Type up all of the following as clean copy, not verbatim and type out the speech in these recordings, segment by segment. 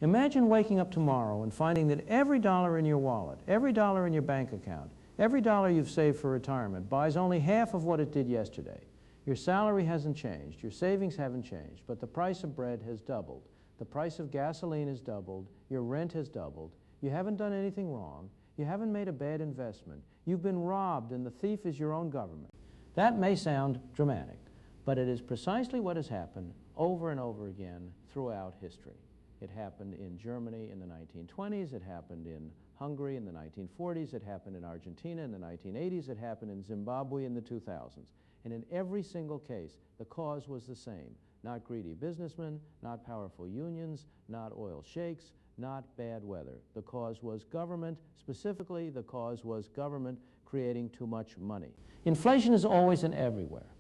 Imagine waking up tomorrow and finding that every dollar in your wallet, every dollar in your bank account, every dollar you've saved for retirement buys only half of what it did yesterday. Your salary hasn't changed, your savings haven't changed, but the price of bread has doubled. The price of gasoline has doubled, your rent has doubled. You haven't done anything wrong, you haven't made a bad investment, you've been robbed and the thief is your own government. That may sound dramatic, but it is precisely what has happened over and over again throughout history. It happened in Germany in the 1920s, it happened in Hungary in the 1940s, it happened in Argentina in the 1980s, it happened in Zimbabwe in the 2000s. And in every single case, the cause was the same. Not greedy businessmen, not powerful unions, not oil sheikhs, not bad weather. The cause was government. Specifically, the cause was government creating too much money. Inflation is always and everywhere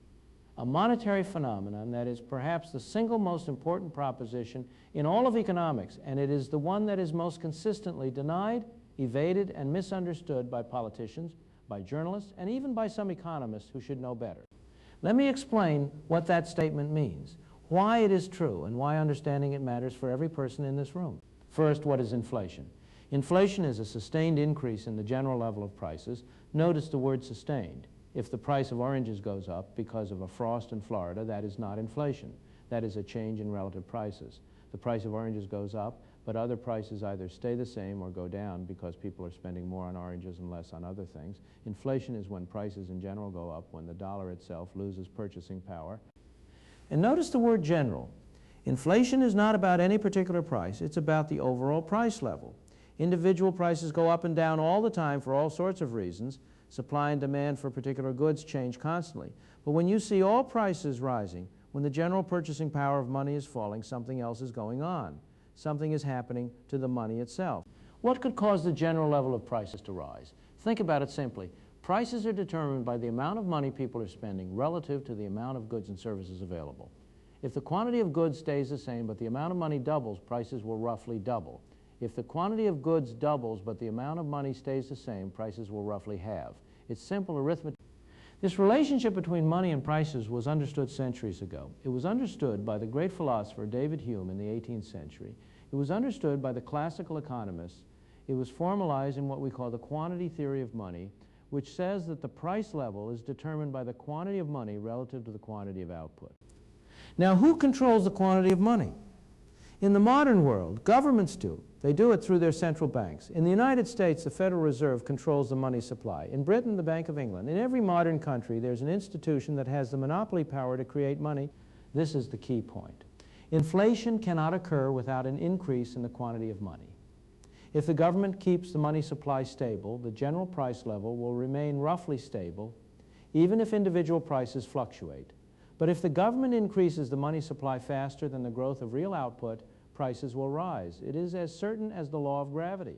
a monetary phenomenon that is perhaps the single most important proposition in all of economics, and it is the one that is most consistently denied, evaded, and misunderstood by politicians, by journalists, and even by some economists who should know better. Let me explain what that statement means, why it is true, and why understanding it matters for every person in this room. First, what is inflation? Inflation is a sustained increase in the general level of prices. Notice the word sustained. If the price of oranges goes up because of a frost in Florida, that is not inflation. That is a change in relative prices. The price of oranges goes up, but other prices either stay the same or go down because people are spending more on oranges and less on other things. Inflation is when prices in general go up, when the dollar itself loses purchasing power. And notice the word general. Inflation is not about any particular price, it's about the overall price level. Individual prices go up and down all the time for all sorts of reasons. Supply and demand for particular goods change constantly. But when you see all prices rising, when the general purchasing power of money is falling, something else is going on. Something is happening to the money itself. What could cause the general level of prices to rise? Think about it simply. Prices are determined by the amount of money people are spending relative to the amount of goods and services available. If the quantity of goods stays the same but the amount of money doubles, prices will roughly double. If the quantity of goods doubles but the amount of money stays the same, prices will roughly halve. It's simple arithmetic. This relationship between money and prices was understood centuries ago. It was understood by the great philosopher David Hume in the 18th century. It was understood by the classical economists. It was formalized in what we call the quantity theory of money, which says that the price level is determined by the quantity of money relative to the quantity of output. Now, who controls the quantity of money? In the modern world, governments do. They do it through their central banks. In the United States, the Federal Reserve controls the money supply. In Britain, the Bank of England. In every modern country, there's an institution that has the monopoly power to create money. This is the key point. Inflation cannot occur without an increase in the quantity of money. If the government keeps the money supply stable, the general price level will remain roughly stable, even if individual prices fluctuate. But if the government increases the money supply faster than the growth of real output, prices will rise. It is as certain as the law of gravity.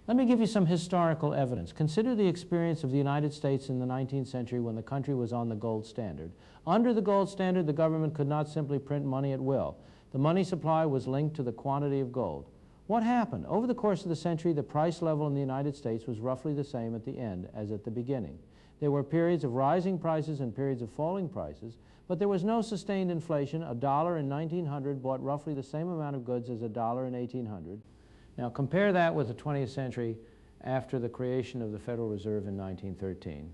Let me give you some historical evidence. Consider the experience of the United States in the 19th century when the country was on the gold standard. Under the gold standard, the government could not simply print money at will. The money supply was linked to the quantity of gold. What happened? Over the course of the century, the price level in the United States was roughly the same at the end as at the beginning. There were periods of rising prices and periods of falling prices, but there was no sustained inflation. $1 in 1900 bought roughly the same amount of goods as $1 in 1800. Now compare that with the 20th century after the creation of the Federal Reserve in 1913,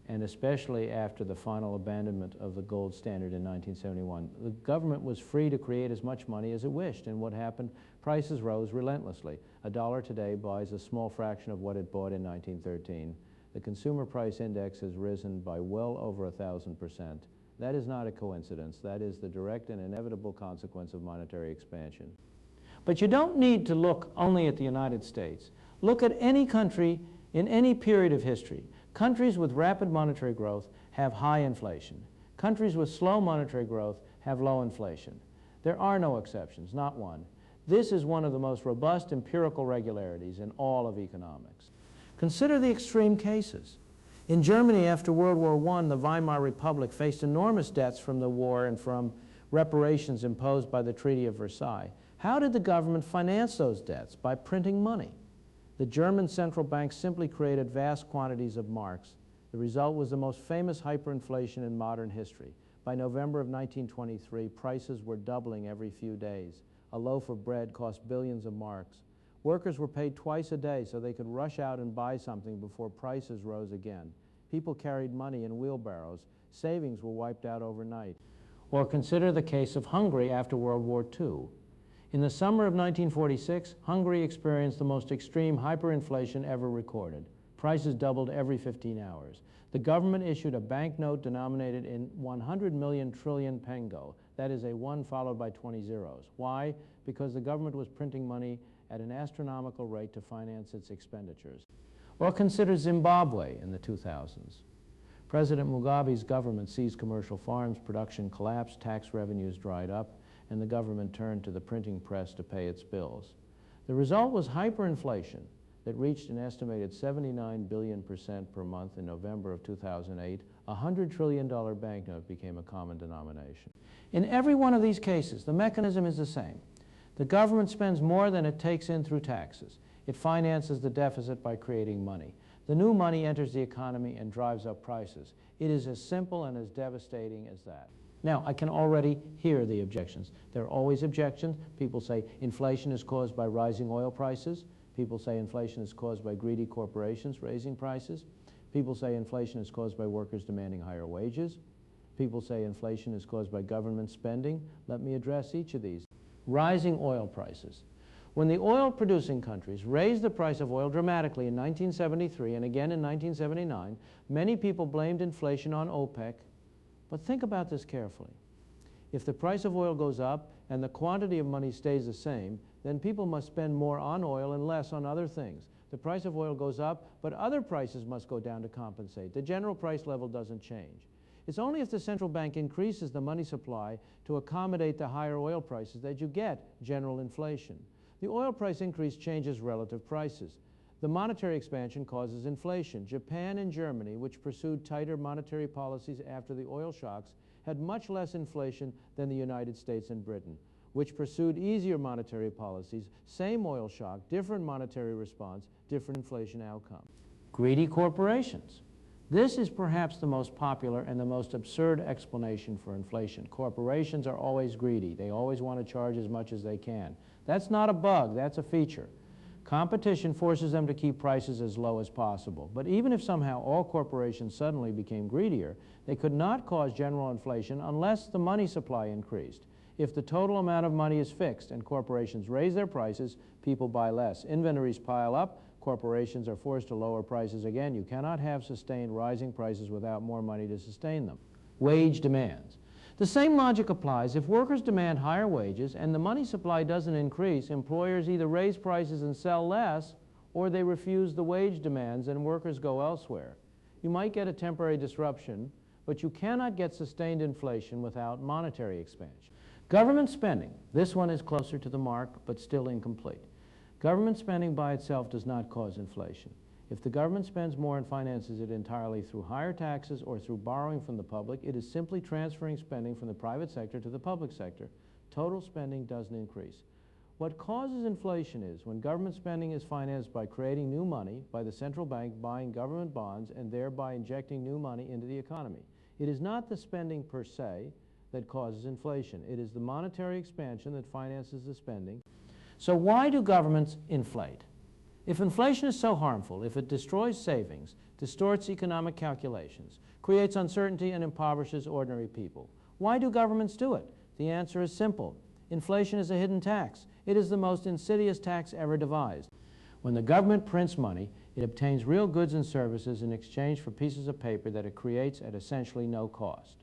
and especially after the final abandonment of the gold standard in 1971. The government was free to create as much money as it wished, and what happened? Prices rose relentlessly. $1 today buys a small fraction of what it bought in 1913. The consumer price index has risen by well over 1,000%. That is not a coincidence. That is the direct and inevitable consequence of monetary expansion. But you don't need to look only at the United States. Look at any country in any period of history. Countries with rapid monetary growth have high inflation. Countries with slow monetary growth have low inflation. There are no exceptions, not one. This is one of the most robust empirical regularities in all of economics. Consider the extreme cases. In Germany, after World War I, the Weimar Republic faced enormous debts from the war and from reparations imposed by the Treaty of Versailles. How did the government finance those debts? By printing money. The German central bank simply created vast quantities of marks. The result was the most famous hyperinflation in modern history. By November of 1923, prices were doubling every few days. A loaf of bread cost billions of marks. Workers were paid twice a day so they could rush out and buy something before prices rose again. People carried money in wheelbarrows. Savings were wiped out overnight. Or consider the case of Hungary after World War II. In the summer of 1946, Hungary experienced the most extreme hyperinflation ever recorded. Prices doubled every 15 hours. The government issued a banknote denominated in 100 million trillion pengo. That is a 1 followed by 20 zeros. Why? Because the government was printing money at an astronomical rate to finance its expenditures. Or consider Zimbabwe in the 2000s. President Mugabe's government seized commercial farms, production collapsed, tax revenues dried up, and the government turned to the printing press to pay its bills. The result was hyperinflation that reached an estimated 79 billion% per month in November of 2008. A $100 trillion banknote became a common denomination. In every one of these cases, the mechanism is the same. The government spends more than it takes in through taxes. It finances the deficit by creating money. The new money enters the economy and drives up prices. It is as simple and as devastating as that. Now, I can already hear the objections. There are always objections. People say inflation is caused by rising oil prices. People say inflation is caused by greedy corporations raising prices. People say inflation is caused by workers demanding higher wages. People say inflation is caused by government spending. Let me address each of these. Rising oil prices. When the oil-producing countries raised the price of oil dramatically in 1973 and again in 1979, many people blamed inflation on OPEC. But think about this carefully. If the price of oil goes up and the quantity of money stays the same, then people must spend more on oil and less on other things. The price of oil goes up, but other prices must go down to compensate. The general price level doesn't change. It's only if the central bank increases the money supply to accommodate the higher oil prices that you get general inflation. The oil price increase changes relative prices. The monetary expansion causes inflation. Japan and Germany, which pursued tighter monetary policies after the oil shocks, had much less inflation than the United States and Britain, which pursued easier monetary policies. Same oil shock, different monetary response, different inflation outcome. Greedy corporations. This is perhaps the most popular and the most absurd explanation for inflation. Corporations are always greedy. They always want to charge as much as they can. That's not a bug, that's a feature. Competition forces them to keep prices as low as possible. But even if somehow all corporations suddenly became greedier, they could not cause general inflation unless the money supply increased. If the total amount of money is fixed and corporations raise their prices, people buy less. Inventories pile up, corporations are forced to lower prices again. You cannot have sustained rising prices without more money to sustain them. Wage demands. The same logic applies. If workers demand higher wages and the money supply doesn't increase, employers either raise prices and sell less, or they refuse the wage demands and workers go elsewhere. You might get a temporary disruption, but you cannot get sustained inflation without monetary expansion. Government spending. This one is closer to the mark, but still incomplete. Government spending by itself does not cause inflation. If the government spends more and finances it entirely through higher taxes or through borrowing from the public, it is simply transferring spending from the private sector to the public sector. Total spending doesn't increase. What causes inflation is when government spending is financed by creating new money, by the central bank buying government bonds and thereby injecting new money into the economy. It is not the spending per se that causes inflation. It is the monetary expansion that finances the spending. So why do governments inflate? If inflation is so harmful, if it destroys savings, distorts economic calculations, creates uncertainty and impoverishes ordinary people, why do governments do it? The answer is simple. Inflation is a hidden tax. It is the most insidious tax ever devised. When the government prints money, it obtains real goods and services in exchange for pieces of paper that it creates at essentially no cost.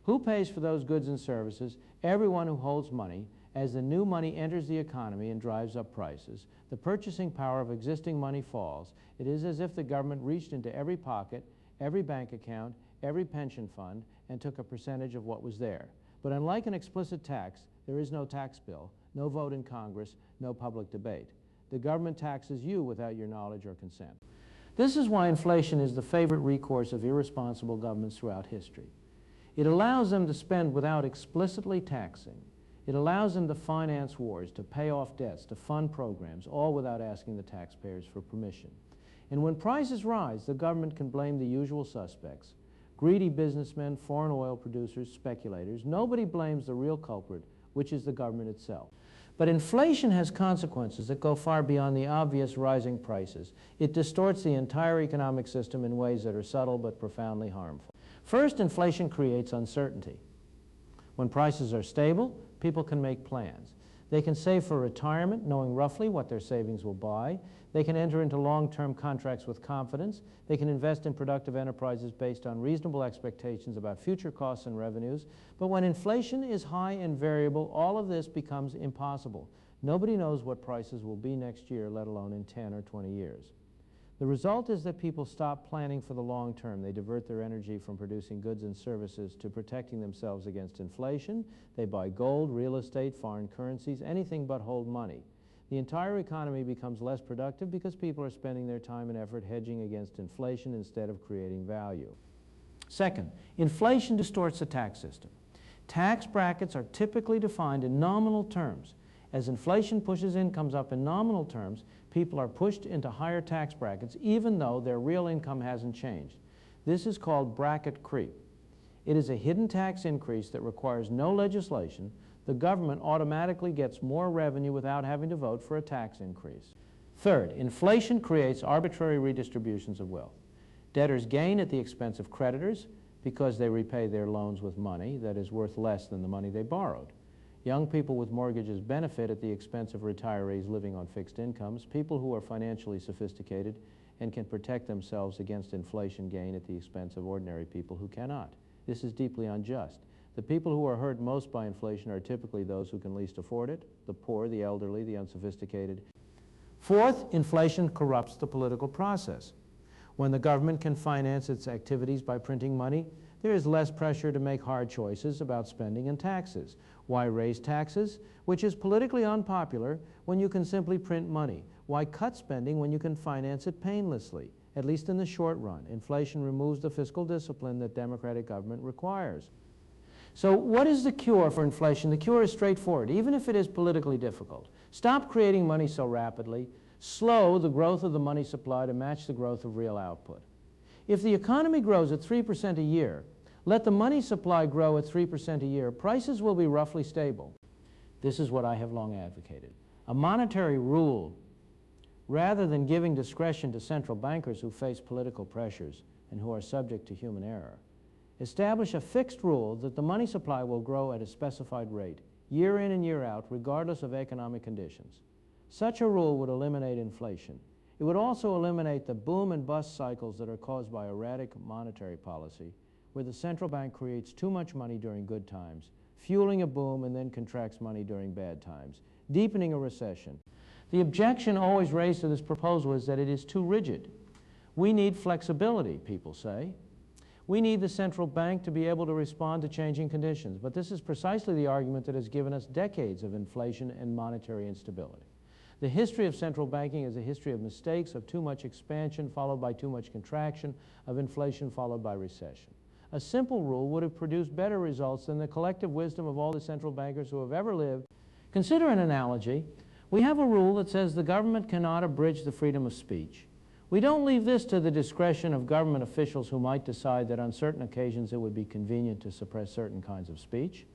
Who pays for those goods and services? Everyone who holds money. As the new money enters the economy and drives up prices, the purchasing power of existing money falls. It is as if the government reached into every pocket, every bank account, every pension fund, and took a percentage of what was there. But unlike an explicit tax, there is no tax bill, no vote in Congress, no public debate. The government taxes you without your knowledge or consent. This is why inflation is the favorite recourse of irresponsible governments throughout history. It allows them to spend without explicitly taxing. It allows them to finance wars, to pay off debts, to fund programs, all without asking the taxpayers for permission. And when prices rise, the government can blame the usual suspects: greedy businessmen, foreign oil producers, speculators. Nobody blames the real culprit, which is the government itself. But inflation has consequences that go far beyond the obvious rising prices. It distorts the entire economic system in ways that are subtle but profoundly harmful. First, inflation creates uncertainty. When prices are stable, people can make plans. They can save for retirement, knowing roughly what their savings will buy. They can enter into long-term contracts with confidence. They can invest in productive enterprises based on reasonable expectations about future costs and revenues. But when inflation is high and variable, all of this becomes impossible. Nobody knows what prices will be next year, let alone in 10 or 20 years. The result is that people stop planning for the long term. They divert their energy from producing goods and services to protecting themselves against inflation. They buy gold, real estate, foreign currencies, anything but hold money. The entire economy becomes less productive because people are spending their time and effort hedging against inflation instead of creating value. Second, inflation distorts the tax system. Tax brackets are typically defined in nominal terms. As inflation pushes incomes up in nominal terms, people are pushed into higher tax brackets even though their real income hasn't changed. This is called bracket creep. It is a hidden tax increase that requires no legislation. The government automatically gets more revenue without having to vote for a tax increase. Third, inflation creates arbitrary redistributions of wealth. Debtors gain at the expense of creditors because they repay their loans with money that is worth less than the money they borrowed. Young people with mortgages benefit at the expense of retirees living on fixed incomes, people who are financially sophisticated and can protect themselves against inflation gain at the expense of ordinary people who cannot. This is deeply unjust. The people who are hurt most by inflation are typically those who can least afford it, the poor, the elderly, the unsophisticated. Fourth, inflation corrupts the political process. When the government can finance its activities by printing money, there is less pressure to make hard choices about spending and taxes. Why raise taxes, which is politically unpopular, when you can simply print money? Why cut spending when you can finance it painlessly? At least in the short run, inflation removes the fiscal discipline that democratic government requires. So what is the cure for inflation? The cure is straightforward, even if it is politically difficult. Stop creating money so rapidly. Slow the growth of the money supply to match the growth of real output. If the economy grows at 3% a year, let the money supply grow at 3% a year, prices will be roughly stable. This is what I have long advocated. A monetary rule, rather than giving discretion to central bankers who face political pressures and who are subject to human error. Establish a fixed rule that the money supply will grow at a specified rate, year in and year out, regardless of economic conditions. Such a rule would eliminate inflation. It would also eliminate the boom and bust cycles that are caused by erratic monetary policy, where the central bank creates too much money during good times, fueling a boom and then contracts money during bad times, deepening a recession. The objection always raised to this proposal is that it is too rigid. We need flexibility, people say. We need the central bank to be able to respond to changing conditions, but this is precisely the argument that has given us decades of inflation and monetary instability. The history of central banking is a history of mistakes, of too much expansion followed by too much contraction, of inflation followed by recession. A simple rule would have produced better results than the collective wisdom of all the central bankers who have ever lived. Consider an analogy. We have a rule that says the government cannot abridge the freedom of speech. We don't leave this to the discretion of government officials who might decide that on certain occasions it would be convenient to suppress certain kinds of speech.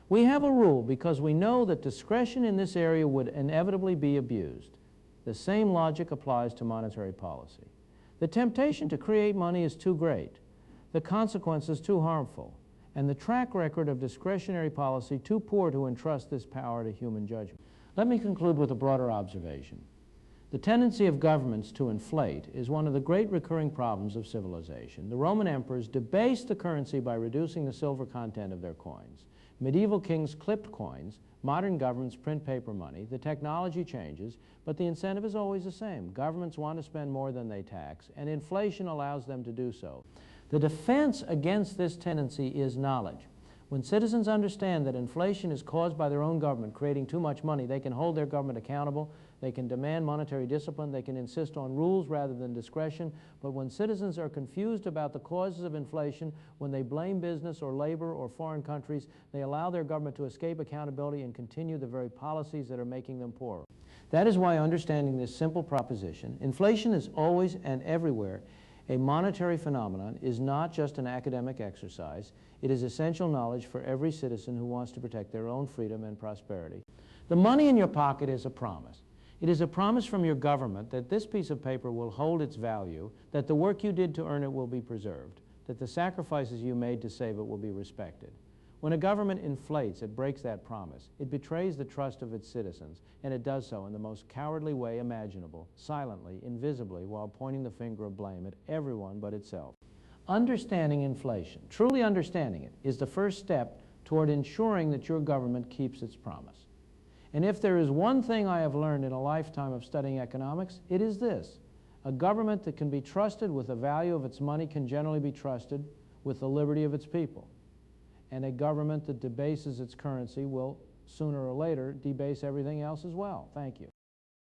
We have a rule because we know that discretion in this area would inevitably be abused. The same logic applies to monetary policy. The temptation to create money is too great, the consequences too harmful, and the track record of discretionary policy too poor to entrust this power to human judgment. Let me conclude with a broader observation. The tendency of governments to inflate is one of the great recurring problems of civilization. The Roman emperors debased the currency by reducing the silver content of their coins. Medieval kings clipped coins. Modern governments print paper money. The technology changes, but the incentive is always the same. Governments want to spend more than they tax, and inflation allows them to do so. The defense against this tendency is knowledge. When citizens understand that inflation is caused by their own government creating too much money, they can hold their government accountable, they can demand monetary discipline, they can insist on rules rather than discretion. But when citizens are confused about the causes of inflation, when they blame business or labor or foreign countries, they allow their government to escape accountability and continue the very policies that are making them poorer. That is why understanding this simple proposition, inflation is always and everywhere a monetary phenomenon, is not just an academic exercise. It is essential knowledge for every citizen who wants to protect their own freedom and prosperity. The money in your pocket is a promise. It is a promise from your government that this piece of paper will hold its value, that the work you did to earn it will be preserved, that the sacrifices you made to save it will be respected. When a government inflates, it breaks that promise. It betrays the trust of its citizens, and it does so in the most cowardly way imaginable, silently, invisibly, while pointing the finger of blame at everyone but itself. Understanding inflation, truly understanding it, is the first step toward ensuring that your government keeps its promise. And if there is one thing I have learned in a lifetime of studying economics, it is this: a government that can be trusted with the value of its money can generally be trusted with the liberty of its people. And a government that debases its currency will, sooner or later, debase everything else as well. Thank you.